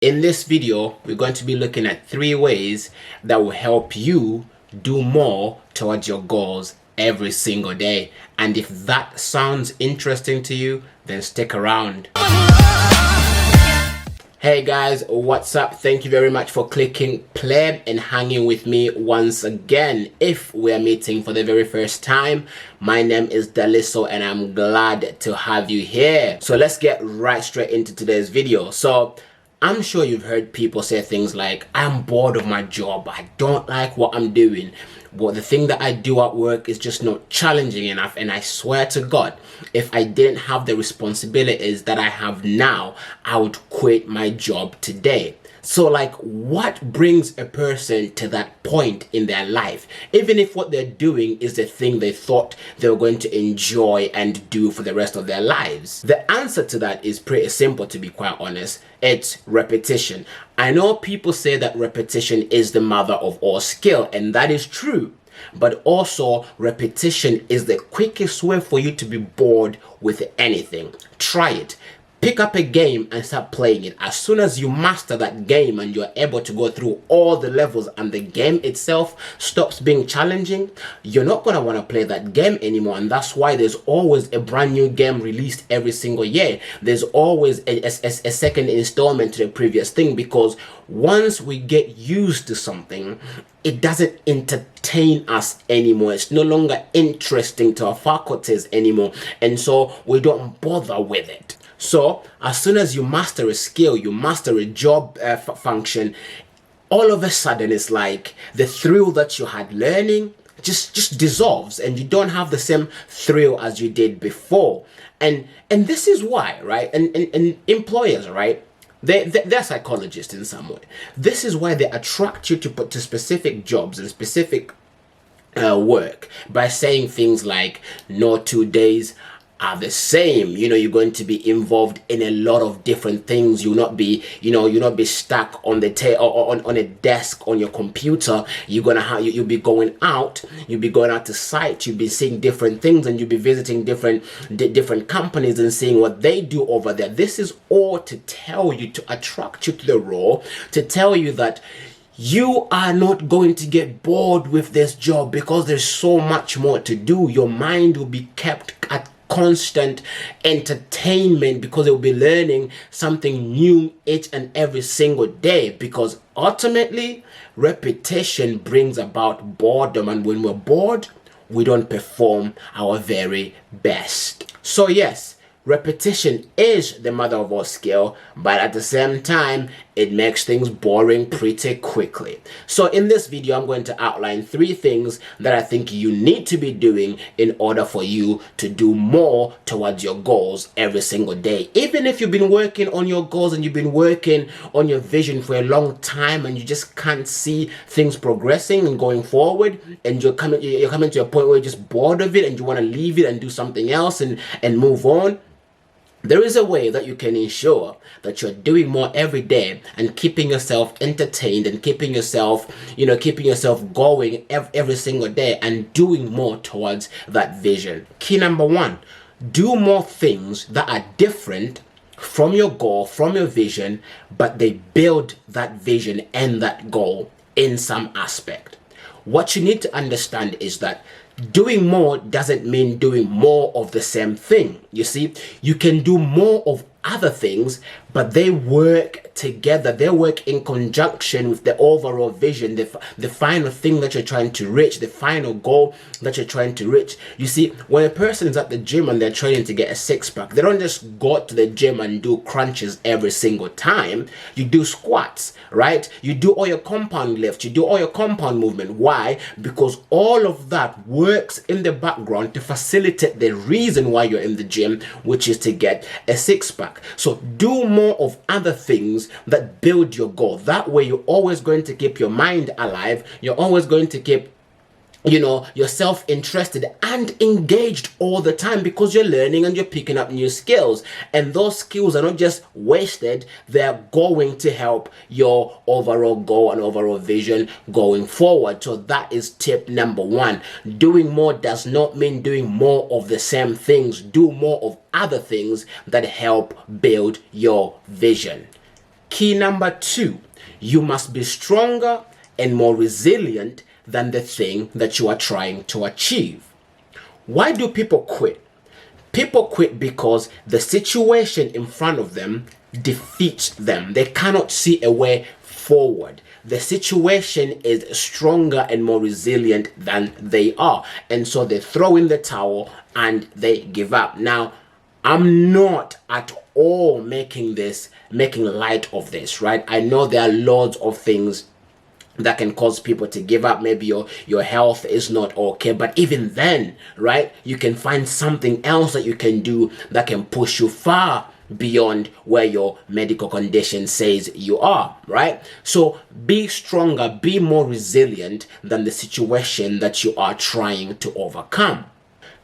In this video, we're going to be looking at 3 ways that will help you do more towards your goals every single day. And if that sounds interesting to you, then stick around. Hey guys, what's up? Thank you very much for clicking play and hanging with me once again. If we're meeting for the very first time, my name is Daliso and I'm glad to have you here. So let's get right straight into today's video. So I'm sure you've heard people say things like, I'm bored of my job, I don't like what I'm doing. Well, the thing that I do at work is just not challenging enough, and I swear to God, if I didn't have the responsibilities that I have now, I would quit my job today. So like, what brings a person to that point in their life, even if what they're doing is the thing they thought they were going to enjoy and do for the rest of their lives? The answer to that is pretty simple, to be quite honest. It's repetition. I know people say that repetition is the mother of all skill, and that is true. But also, repetition is the quickest way for you to be bored with anything. Try it. Pick up a game and start playing it. As soon as you master that game and you're able to go through all the levels and the game itself stops being challenging, you're not going to want to play that game anymore. And that's why there's always a brand new game released every single year. There's always a second installment to the previous thing, because once we get used to something, it doesn't entertain us anymore. It's no longer interesting to our faculties anymore. And so we don't bother with it. So as soon as you master a skill, you master a job function, all of a sudden it's like the thrill that you had learning just dissolves, and you don't have the same thrill as you did before. And this is why, right? And employers, right? They're psychologists in some way. This is why they attract you to specific jobs and specific work by saying things like, no 2 days are the same. You know, you're going to be involved in a lot of different things. You'll not be, you'll not be stuck on the on a desk on your computer. You're gonna have you'll be going out. You'll be going out to site. You'll be seeing different things, and you'll be visiting different companies and seeing what they do over there. This is all to tell you, to attract you to the role, to tell you that you are not going to get bored with this job because there's so much more to do. Your mind will be kept at constant entertainment because it will be learning something new each and every single day, because ultimately repetition brings about boredom, and when we're bored, we don't perform our very best. So yes, repetition is the mother of all skill, but at the same time, it makes things boring pretty quickly. So in this video, I'm going to outline 3 things that I think you need to be doing in order for you to do more towards your goals every single day. Even if you've been working on your goals and you've been working on your vision for a long time and you just can't see things progressing and going forward, and you're coming to a point where you're just bored of it and you want to leave it and do something else and move on. There is a way that you can ensure that you're doing more every day and keeping yourself entertained and keeping yourself going every single day and doing more towards that vision. Key number 1, do more things that are different from your goal, from your vision, but they build that vision and that goal in some aspect. What you need to understand is that doing more doesn't mean doing more of the same thing. You see, you can do more of other things, but they work together. They work in conjunction with the overall vision, the final thing that you're trying to reach, the final goal that you're trying to reach. You see, when a person is at the gym and they're training to get a six-pack, they don't just go to the gym and do crunches every single time. You do squats, right? You do all your compound lifts, you do all your compound movement. Why? Because all of that works in the background to facilitate the reason why you're in the gym, which is to get a six-pack. So do more of other things that build your goal. That way you're always going to keep your mind alive. You're always going to keep yourself interested and engaged all the time, because you're learning and you're picking up new skills, and those skills are not just wasted. They're going to help your overall goal and overall vision going forward. So that is tip number 1. Doing more does not mean doing more of the same things. Do more of other things that help build your vision. Key number 2, you must be stronger and more resilient than the thing that you are trying to achieve. Why do people quit? People quit because the situation in front of them defeats them. They cannot see a way forward. The situation is stronger and more resilient than they are. And so they throw in the towel and they give up. Now, I'm not at all making light of this, right? I know there are loads of things that can cause people to give up. Maybe your health is not okay, but even then, right, you can find something else that you can do that can push you far beyond where your medical condition says you are, right? So be stronger, be more resilient than the situation that you are trying to overcome.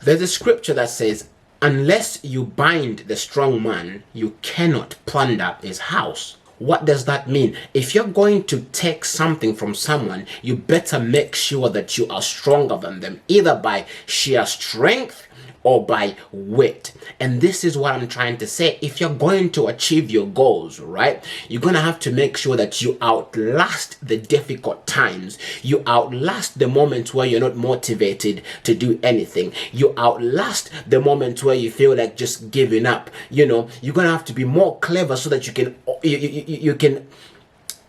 There's a scripture that says, unless you bind the strong man, you cannot plunder his house. What does that mean? If you're going to take something from someone, you better make sure that you are stronger than them, either by sheer strength or by wit. And this is what I'm trying to say. If you're going to achieve your goals, right, you're going to have to make sure that you outlast the difficult times. You outlast the moments where you're not motivated to do anything. You outlast the moments where you feel like just giving up. You know, you're going to have to be more clever so that you can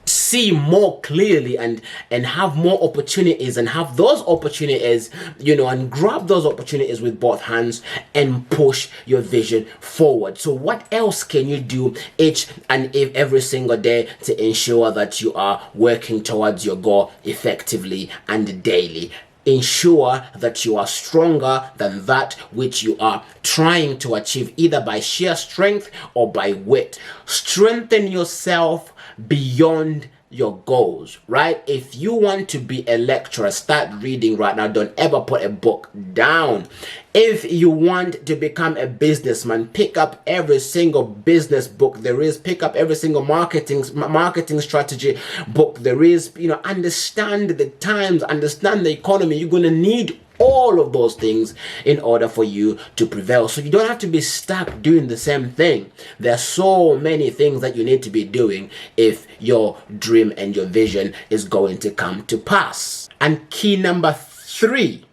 see more clearly and have more opportunities, and have those opportunities, you know, and grab those opportunities with both hands and push your vision forward. So what else can you do each and every single day to ensure that you are working towards your goal effectively and daily? Ensure that you are stronger than that which you are trying to achieve, either by sheer strength or by wit. Strengthen yourself beyond your goals, right? If you want to be a lecturer, start reading right now. Don't ever put a book down. If you want to become a businessman, pick up every single business book there is. Pick up every single marketing strategy book there is. You know, understand the times, understand the economy. You're going to need all of those things in order for you to prevail. So you don't have to be stuck doing the same thing. There are so many things that you need to be doing if your dream and your vision is going to come to pass. And key number three,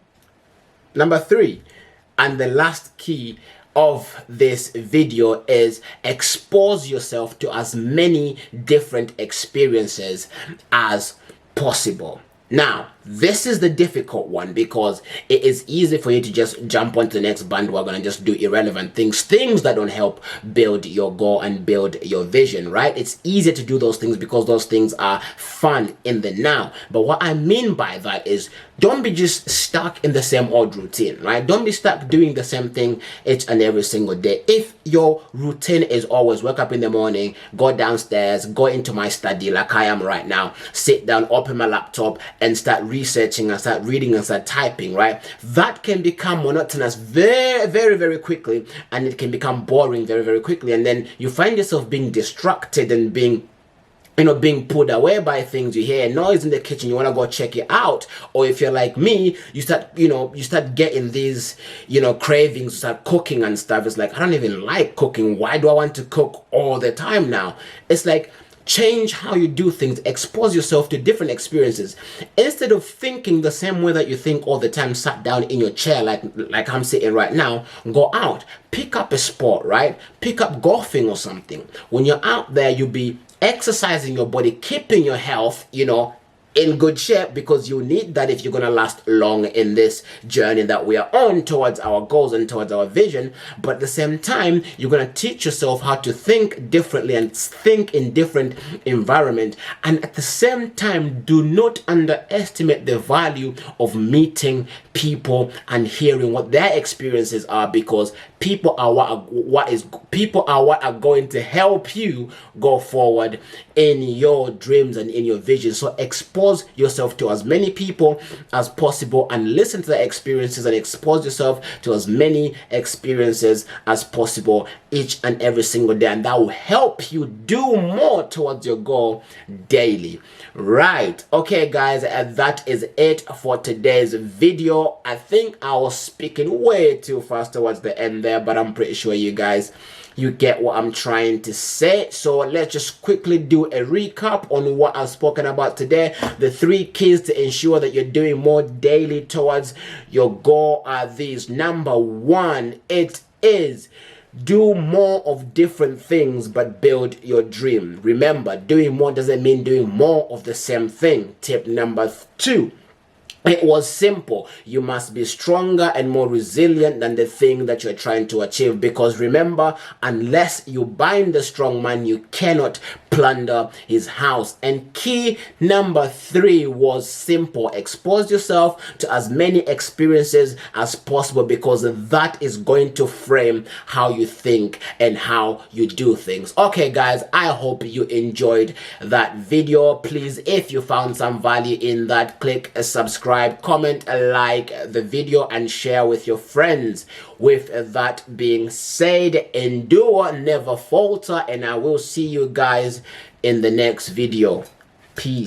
and the last key of this video is expose yourself to as many different experiences as possible. Now, this is the difficult one, because it is easy for you to just jump onto the next bandwagon and just do irrelevant things that don't help build your goal and build your vision, right? It's easier to do those things because those things are fun in the now. But what I mean by that is, don't be just stuck in the same old routine, right? Don't be stuck doing the same thing each and every single day. If your routine is always wake up in the morning, go downstairs, go into my study like I am right now, sit down, open my laptop and start researching and start reading and start typing, right? That can become monotonous very, very, very quickly, and it can become boring very, very quickly. And then you find yourself being distracted and being pulled away by things. You hear a noise in the kitchen, you want to go check it out. Or if you're like me, you start getting these, cravings to start cooking and stuff. It's like, I don't even like cooking. Why do I want to cook all the time now? It's like, change how you do things. Expose yourself to different experiences. Instead of thinking the same way that you think all the time, sat down in your chair like I'm sitting right now, go out. Pick up a sport, right? Pick up golfing or something. When you're out there, you'll be exercising your body, keeping your health, in good shape, because you need that if you're going to last long in this journey that we are on towards our goals and towards our vision. But at the same time, you're going to teach yourself how to think differently and think in different environment. And at the same time, do not underestimate the value of meeting people and hearing what their experiences are, because people are what are going to help you go forward in your dreams and in your vision. So expose yourself to as many people as possible and listen to their experiences, and expose yourself to as many experiences as possible each and every single day, and that will help you do more towards your goal daily. Right, okay guys, that is it for today's video. I think I was speaking way too fast towards the end there, but I'm pretty sure you guys you get what I'm trying to say. So let's just quickly do a recap on what I've spoken about today. The 3 keys to ensure that you're doing more daily towards your goal are these. Number 1, it is do more of different things but build your dream. Remember, doing more doesn't mean doing more of the same thing. Tip number 2, it was simple. You must be stronger and more resilient than the thing that you're trying to achieve. Because remember, unless you bind the strong man, you cannot plunder his house. And key number 3 was simple. Expose yourself to as many experiences as possible, because that is going to frame how you think and how you do things. Okay, guys, I hope you enjoyed that video. Please, if you found some value in that, click a subscribe, comment, like the video, and share with your friends. With that being said, endure, never falter, and I will see you guys in the next video. Peace.